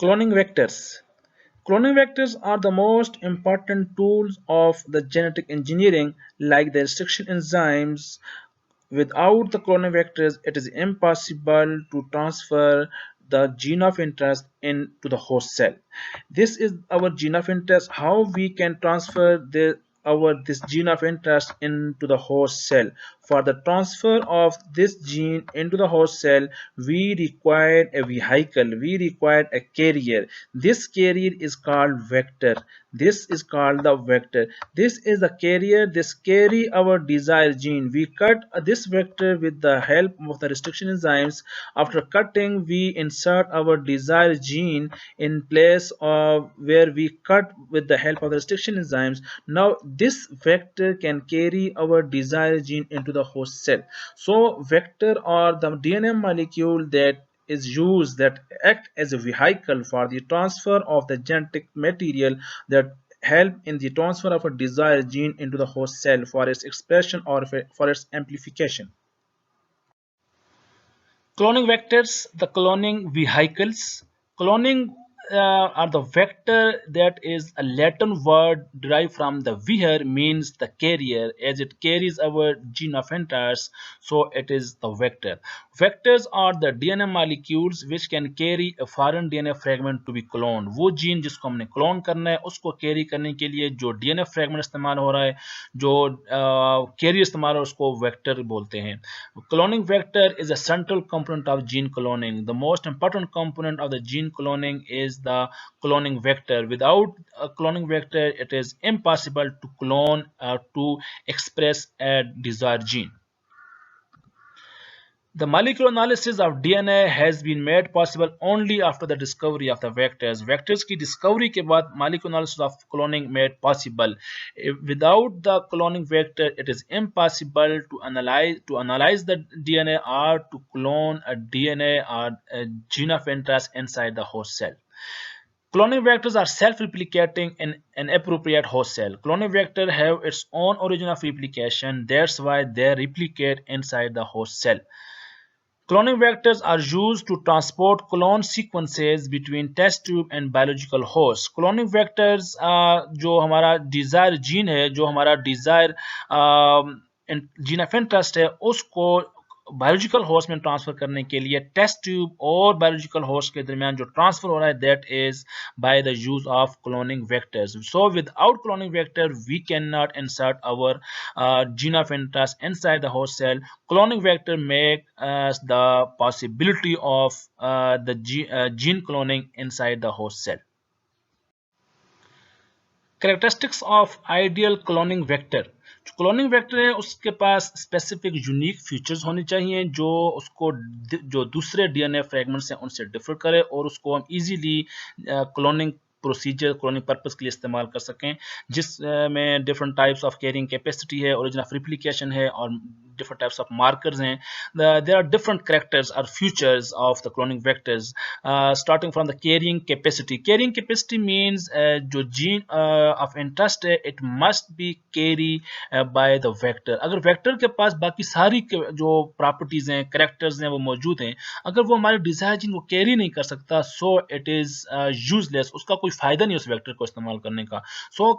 Cloning vectors. Cloning vectors are the most important tools of the genetic engineering, like the restriction enzymes. Without the cloning vectors, it is impossible to transfer the gene of interest into the host cell. This is our gene of interest. How we can transfer our this gene of interest into the host cell? For the transfer of this gene into the host cell, we require a vehicle. We require a carrier. This carrier is called vector. This is called the vector. This is the carrier. This carry our desired gene. We cut this vector with the help of the restriction enzymes. After cutting, we insert our desired gene in place of where we cut with the help of the restriction enzymes. Now this vector can carry our desired gene into the host cell. So vector or the DNA molecule that is used that act as a vehicle for the transfer of the genetic material that help in the transfer of a desired gene into the host cell for its expression or for its amplification. Cloning vectors, the cloning vehicles. Cloning are the vector that is a Latin word derived from the veher, means the carrier, as it carries our gene of interest, so it is the vector. Vectors are the DNA molecules which can carry a foreign DNA fragment to be cloned. वो gene जिसको हमने clone करना है उसको carry करने के लिए जो डीएनए फ्रैगमेंट इस्तेमाल हो रहा है, जो कैरियर इस्तेमाल हो, उसको वेक्टर बोलते हैं. Cloning vector is a central component of gene cloning. The most important component of the gene cloning is the cloning vector. Without a cloning vector, it is impossible to clone to express a desired gene. The molecular analysis of DNA has been made possible only after the discovery of the vectors. Vectors की discovery के बाद molecular analysis of cloning made possible. Without the cloning vector, it is impossible to analyze the DNA or to clone a DNA or a gene of interest inside the host cell. Cloning vectors are self-replicating in an appropriate host cell. Cloning vectors have its own origin of replication. That's why they replicate inside the host cell. Cloning vectors are used to transport clone sequences between test tube and biological hosts. Cloning vectors जो हमारा desired gene है, जो हमारा desired gene of interest है, उसको biological host में transfer करने के लिए टेस्ट ट्यूब और बायोलॉजिकल होस्ट के दरमियान जो ट्रांसफर हो रहा है, that is by the use of cloning vectors. So without cloning vector we can not insert our gene of interest inside the host cell. Cloning vector make the possibility of the gene cloning inside the host cell. Characteristics of ideal cloning vector. जो cloning vector है उसके पास specific unique features होने चाहिए जो उसको जो दूसरे DNA fragments हैं उनसे डिफर करे और उसको हम easily cloning procedure cloning purpose के लिए इस्तेमाल कर सकें, जिसमें different types of carrying capacity है, ओरिजिन ऑफ रिप्लिकेशन है और different types of markers हैं. There are different characters or features of the cloning vectors, starting from the carrying capacity. Carrying capacity means जो gene of interest है, it must be carried by the vector. अगर vector के पास बाकी सारी जो properties हैं, characters हैं, वो मौजूद हैं, अगर वो हमारे desired gene को carry नहीं कर सकता, so it is useless. उसका कोई फायदा नहीं उस vector को इस्तेमाल करने का. So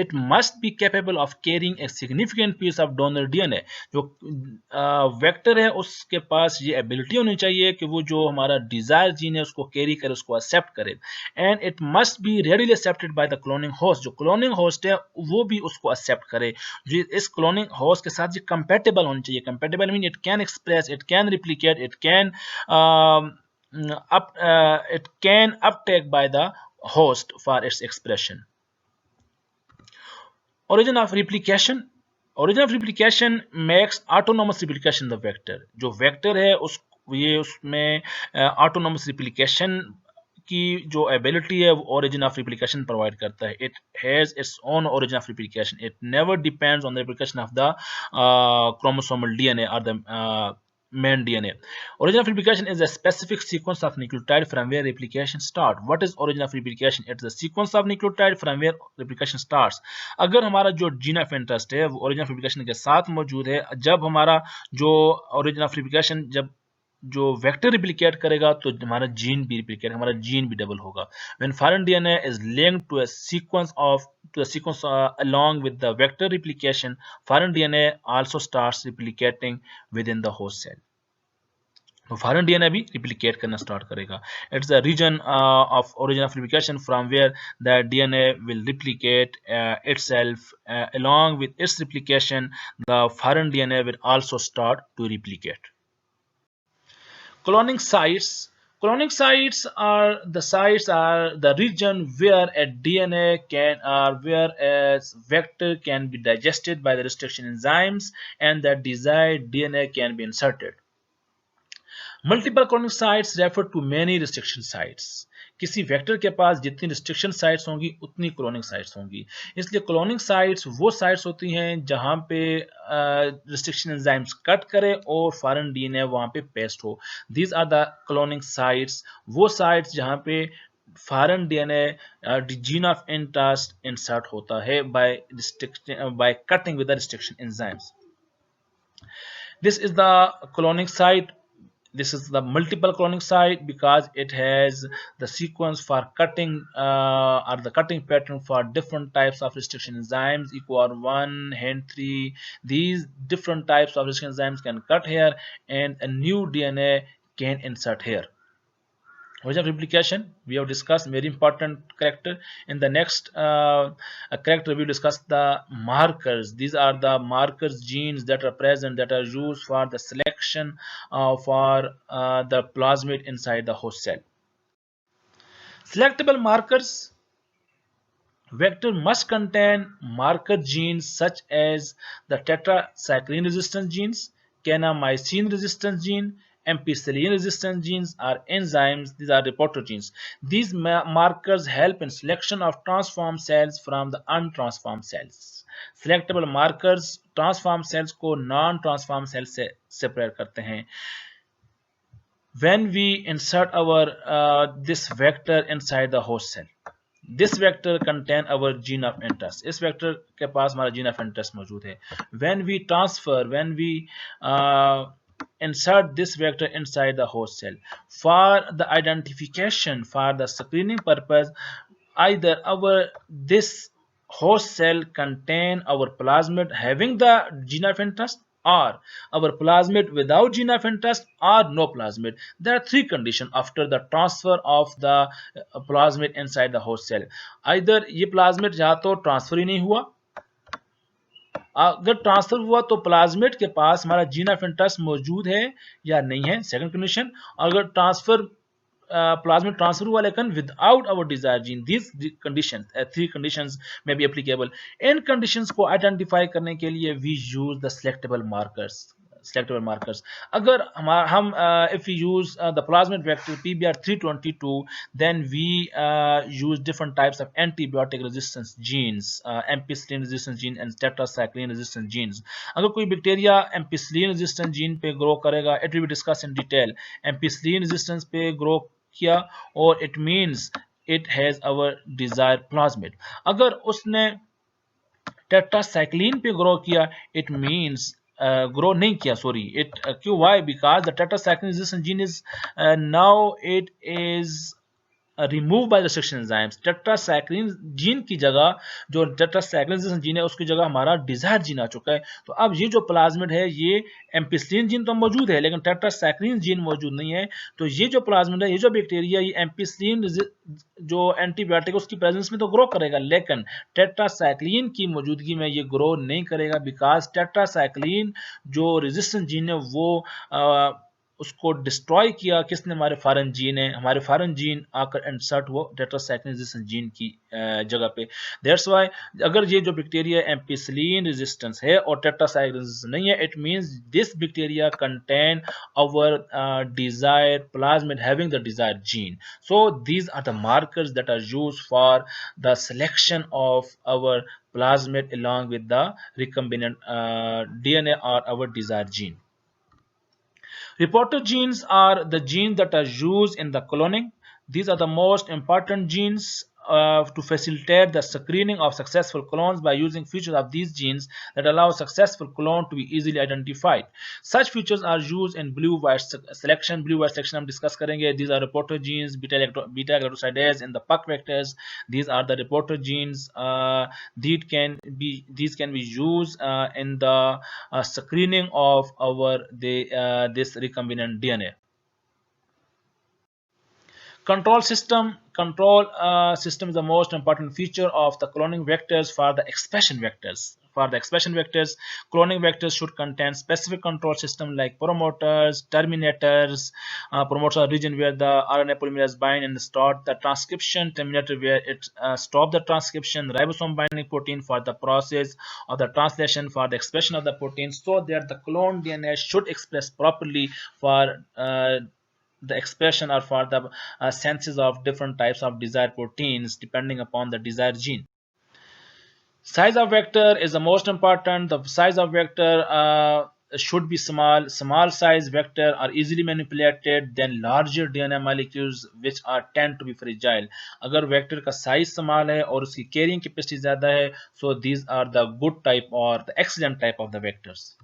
it must be capable of carrying a significant piece of donor DNA. जो वेक्टर है उसके पास ये एबिलिटी होनी चाहिए कि वो जो हमारा डिजायर जीन है उसको कैरी करे, उसको एक्सेप्ट करे. And it must be readily accepted by the cloning host. जो क्लोनिंग होस्ट है वो भी उसको एक्सेप्ट करे. जो इस क्लोनिंग होस्ट के साथ ये कंपेटेबल होनी चाहिए. Compatible mean it can express, it can replicate, it can uptake by the host for its expression. Origin of replication. Origin of replication makes autonomous replication the vector. जो vector है ये उसमें autonomous replication की जो ability है वो origin of replication provide करता है. It has its own origin of replication. It never depends on the replication of the chromosomal DNA or the main DNA. Origin of replication is a specific sequence of nucleotide from where replication start. What is origin of replication? It is a sequence of nucleotide from where replication starts. अगर हमारा जो gene of interest है वो origin of replication के साथ मौजूद है, जब हमारा जो origin of replication जब जो वेक्टर रिप्लिकेट करेगा तो हमारा जीन भी रिप्लिकेट, हमारा जीन भी डबल होगा. When foreign DNA is linked to a sequence along with the vector replication, foreign DNA also starts replicating within the host cell. तो फॉरेन डीएनए भी रिप्लिकेट करना स्टार्ट करेगा. It's the region of origin of replication from where the DNA will replicate itself. Along with its replication, the foreign DNA will also start to replicate. Cloning sites. Cloning sites are the region where a DNA can or where a vector can be digested by the restriction enzymes and the desired DNA can be inserted. Multiple cloning sites refer to many restriction sites. किसी vector के पास जितनी restriction sites होंगी उतनी cloning sites होंगी. इसलिए cloning sites वो sites होती हैं जहां पे रिस्ट्रिक्शन एंजाइम्स कट करे और फॉरेन डीएनए वहां पे पेस्ट हो. These are the cloning sites. वो साइट्स जहां पे foreign DNA gene of interest insert होता है by cutting with the restriction enzymes. This is the cloning site. This is the multiple cloning site because it has the sequence for cutting or the cutting pattern for different types of restriction enzymes, EcoR1, HEN3. These different types of restriction enzymes can cut here and a new DNA can insert here. Origin of replication we have discussed, very important character. In the next character we will discuss the markers. These are the markers genes that are present, that are used for the selection for the plasmid inside the host cell. Selectable markers. Vector must contain marker genes such as the tetracycline resistance genes, kanamycin resistance gene, ampicillin resistance genes are enzymes. These are reporter genes. These markers help in selection of transformed cells from the untransformed cells. Selectable markers transformed cells को non-transformed cells से separate करते हैं. When we insert our this vector inside the host cell, this vector contain our gene of interest. इस vector के पास हमारा gene of interest मौजूद है. When we insert this vector inside the host cell for the identification, for the screening purpose, either this host cell contain our plasmid having the gene of interest or our plasmid without gene of interest or no plasmid. There are three conditions after the transfer of the plasmid inside the host cell. Either ये plasmid या तो transfer ही नहीं हुआ, अगर transfer हुआ तो plasmid के पास हमारा जीन ऑफ इंटरेस्ट मौजूद है या नहीं है, सेकंड कंडीशन. अगर ट्रांसफर plasmid transfer हुआ लेकिन without our desired gene. These conditions, three conditions may be applicable. In conditions को identify करने के लिए we use the selectable markers. अगर हम if we use the plasmid vector PBR322, then we use different types of antibiotic resistance genes, ampicillin resistance gene and tetracycline resistance genes. अगर कोई bacteria ampicillin resistance gene पे grow करेगा, it will be discussed in detail. ampicillin resistance पे grow किया और it means it has our desired plasmid. अगर उसने tetracycline पे ग्रो किया, it means grow नहीं किया, sorry, it क्यों, why? Because the tetracycline resistance gene is now it is remove by restriction enzymes. Tetracycline gene की जगह, जो टेट्रासाइक्लिन जीन है उसकी जगह हमारा डिजायर जीन आ चुका है. तो अब ये जो प्लाज्मिड है ये एम्पिसिलिन जीन तो मौजूद है लेकिन टेट्रासाइक्लिन जीन मौजूद नहीं है. तो ये जो प्लाज्मिड है, ये जो बैक्टीरिया, ये एम्पिसिलिन जो एंटीबायोटिक उसकी प्रेजेंस में तो ग्रो करेगा लेकिन टेट्रासाइक्लिन की मौजूदगी में ये ग्रो नहीं करेगा. बिकॉज टेट्रासाइक्लिन जो रेजिस्टेंस जीन है वो उसको डिस्ट्रॉय किया किसने? हमारे फॉरेन जीन है. हमारे फॉरेन जीन आकर इंसर्ट हुआ टेट्रासाइक्लिन रेजिस्टेंस जीन की जगह पे. दैट्स व्हाई अगर ये जो बैक्टीरिया एम्पिसिलिन रेजिस्टेंस है और टेट्रासाइक्लिन रेजिस्टेंस नहीं है, it means this bacteria contain our desired plasmid having the desired gene. So these are the markers that are used for the selection of our plasmid along with the recombinant DNA or our desired gene. Reporter genes are the genes that are used in the cloning. These are the most important genes to facilitate the screening of successful clones by using features of these genes that allow successful clone to be easily identified. Such features are used in blue-white selection. Blue-white selection हम discuss करेंगे. These are reporter genes, beta galactosidase in the PUC vectors. These are the reporter genes. These can be used in the screening of this recombinant DNA. Control system is the most important feature of the cloning vectors for the expression vectors. For the expression vectors, cloning vectors should contain specific control system like promoters, terminators. Promoters are region where the RNA polymerase bind and start the transcription. Terminator where it stop the transcription. Ribosome binding protein for the process of the translation for the expression of the protein, so that the cloned DNA should express properly for the expression or for the senses of different types of desired proteins depending upon the desired gene. Size of vector is the most important. The size of vector should be small. Small size vector are easily manipulated than larger DNA molecules which are tend to be fragile. अगर vector का size small है और उसकी carrying capacity ज़्यादा है, so these are the good type or the excellent type of the vectors.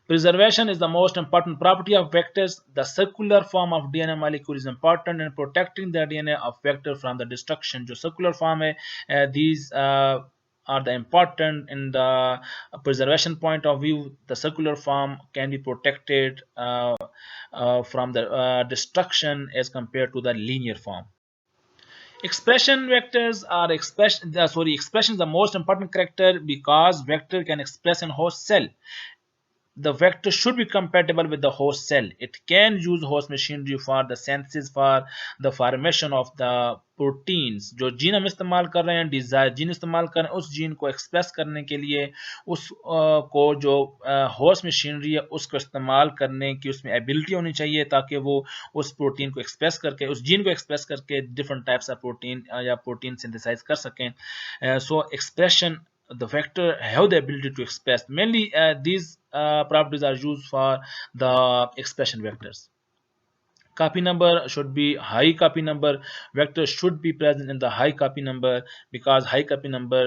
Preservation is the most important property of vectors. The circular form of DNA molecule is important in protecting the DNA of vector from the destruction. जो circular form है, these are the important in the preservation point of view. The circular form can be protected from the destruction as compared to the linear form. Expression vectors are expression is the most important character because vector can express in host cell. The vector should be compatible with the host cell. It can use host machinery for the synthesis for the formation of the proteins. जो gene हम इस्तेमाल कर रहे हैं, Dzire gene इस्तेमाल कर रहे हैं, उस जीन को एक्सप्रेस करने के लिए उस को जो होस्ट मशीनरी है उसको इस्तेमाल करने की उसमें एबिलिटी होनी चाहिए ताकि वो उस प्रोटीन को एक्सप्रेस करके उस जीन को एक्सप्रेस करके डिफरेंट टाइप्स ऑफ प्रोटीन या प्रोटीन सिंथेसाइज कर सकें. सो expression the vector have the ability to express. Mainly these properties are used for the expression vectors. Copy number should be high. Copy number vectors should be present in the high copy number because high copy number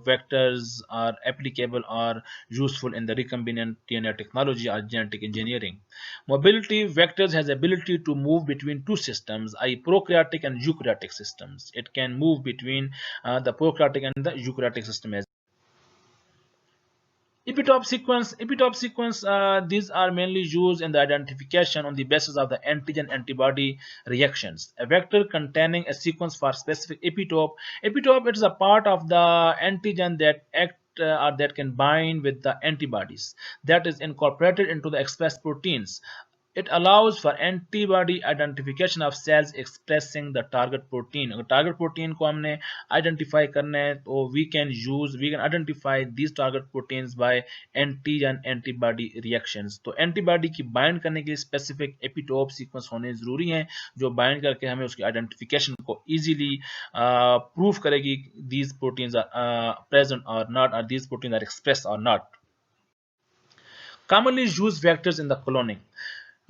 vectors are applicable or useful in the recombinant DNA technology or genetic engineering. Mobility vectors has ability to move between two systems, i.e. prokaryotic and eukaryotic systems. It can move between the prokaryotic and the eukaryotic system as epitope sequence, these are mainly used in the identification on the basis of the antigen antibody reactions. A vector containing a sequence for specific epitope it is a part of the antigen that act or that can bind with the antibodies that is incorporated into the expressed proteins. It allows for antibody identification of cells expressing the target protein. अगर target protein को हमने identify करना है तो we can identify these target proteins by antigen antibody reactions. तो antibody की bind करने के लिए specific epitope sequence होने ज़रूरी हैं जो bind करके हमें उसकी identification को easily prove करेगी these proteins are present or not, or these proteins are expressed or not. Commonly used vectors in the cloning.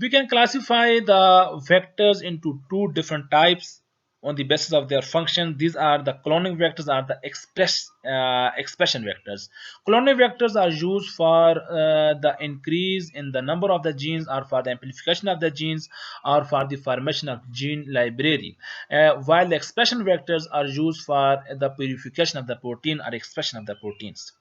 We can classify the vectors into two different types on the basis of their function. These are the cloning vectors are the expression vectors. Cloning vectors are used for the increase in the number of the genes or for the amplification of the genes or for the formation of gene library, while the expression vectors are used for the purification of the protein or expression of the proteins.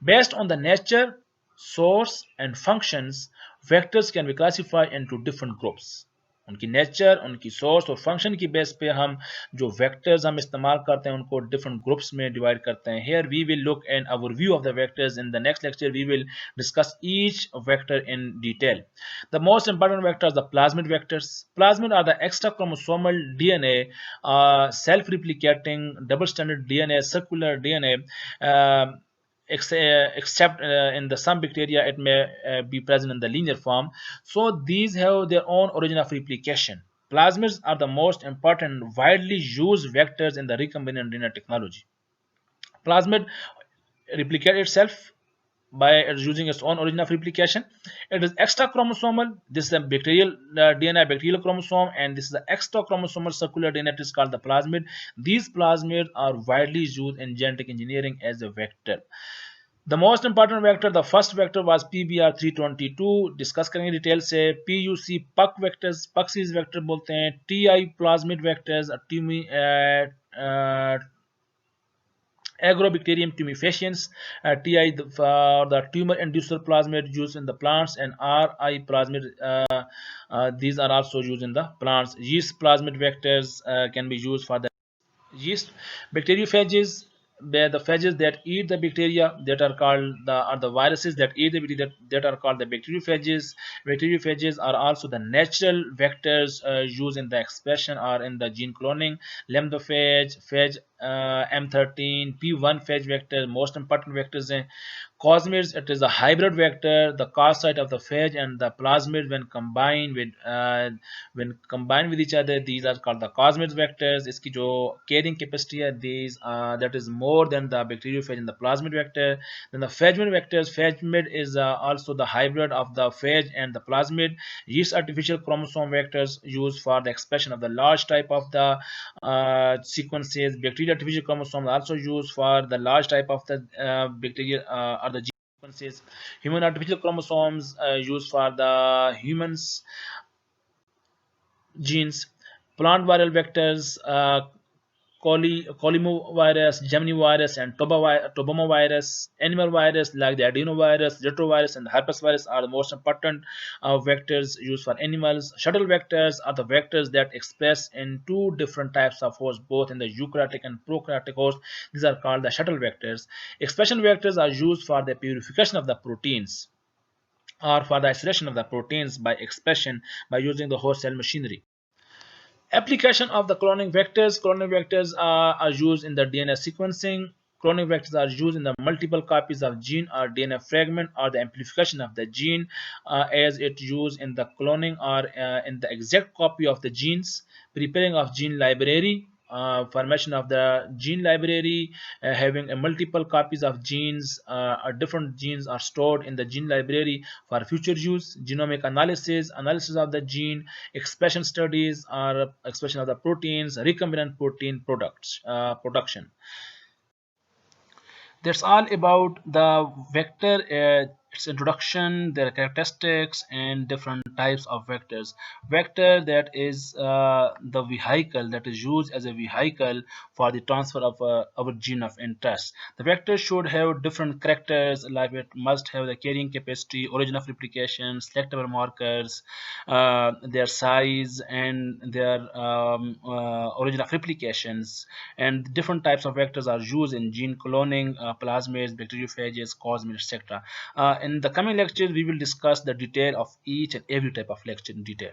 Based on the nature, source and functions, vectors can be classified into different groups. उनकी nature, उनकी source और function की base पे हम जो vectors हम इस्तेमाल करते हैं उनको डिफरेंट ग्रुप्स में डिवाइड करते हैं. Here we will look an overview of the vectors. In the next lecture we will discuss each vector in detail. The most important vectors are the plasmid vectors. Plasmid are the extra chromosomal DNA, self-replicating, double-stranded DNA, circular DNA. Except in the some bacteria it may be present in the linear form, so these have their own origin of replication. Plasmids are the most important widely used vectors in the recombinant DNA technology. Plasmid replicate itself by using its own origin of replication. It is extra chromosomal. This is a bacterial DNA, bacterial chromosome, and this is the extra chromosomal circular DNA. It is called the plasmid. These plasmids are widely used in genetic engineering as a vector. The most important vector, the first vector was PBR322. Discuss करेंगे detail से. PUC पक vectors, पक series vector बोलते हैं. TI plasmid vectors, Agrobacterium tumefaciens, TI the tumor inducer plasmid used in the plants, and RI plasmid. These are also used in the plants. Yeast plasmid vectors can be used for the yeast. Bacteriophages, the phages that eat the bacteria, that are called the viruses that eat the bacteria, that are called the bacteriophages. Bacteriophages are also the natural vectors used in the expression or in the gene cloning. Lambdophage, phage M13, P1 phage vector, most important vectors. Cosmids, it is a hybrid vector. The cause site of the phage and the plasmid, when combined with each other, these are called the cosmid vectors. इसकी जो carrying capacity है, these that is more than the bacteriophage and the plasmid vector. Then the phagemid vectors. Phagemid is also the hybrid of the phage and the plasmid. Yeast artificial chromosome vectors used for the expression of the large type of the sequences. Bacterial artificial chromosomes also used for the large type of the bacteria or the sequences. Human artificial chromosomes used for the humans genes. Plant viral vectors, Colimavirus, Gemini virus, and Tobamovirus. Animal virus like the adenovirus, retrovirus, and the herpes virus are the most important vectors used for animals. Shuttle vectors are the vectors that express in two different types of hosts, both in the eukaryotic and prokaryotic host. These are called the shuttle vectors. Expression vectors are used for the purification of the proteins or for the isolation of the proteins by expression by using the host cell machinery. Application of the cloning vectors. Cloning vectors are used in the DNA sequencing. Cloning vectors are used in the multiple copies of gene or DNA fragment or the amplification of the gene, as it used in the cloning or in the exact copy of the genes. Preparing of gene library. Formation of the gene library, having a multiple copies of genes or different genes are stored in the gene library for future use. Genomic analysis, analysis of the gene. Expression studies or expression of the proteins. Recombinant protein products production. That's all about the vector, its introduction, their characteristics, and different types of vectors. Vector, that is the vehicle that is used as a vehicle for the transfer of our gene of interest. The vector should have different characters, like it must have the carrying capacity, origin of replication, selectable markers, their size, and their origin of replications. And different types of vectors are used in gene cloning, plasmids, bacteriophages, cosmids, etc. In the coming lectures, we will discuss the detail of each and every type of lecture in detail.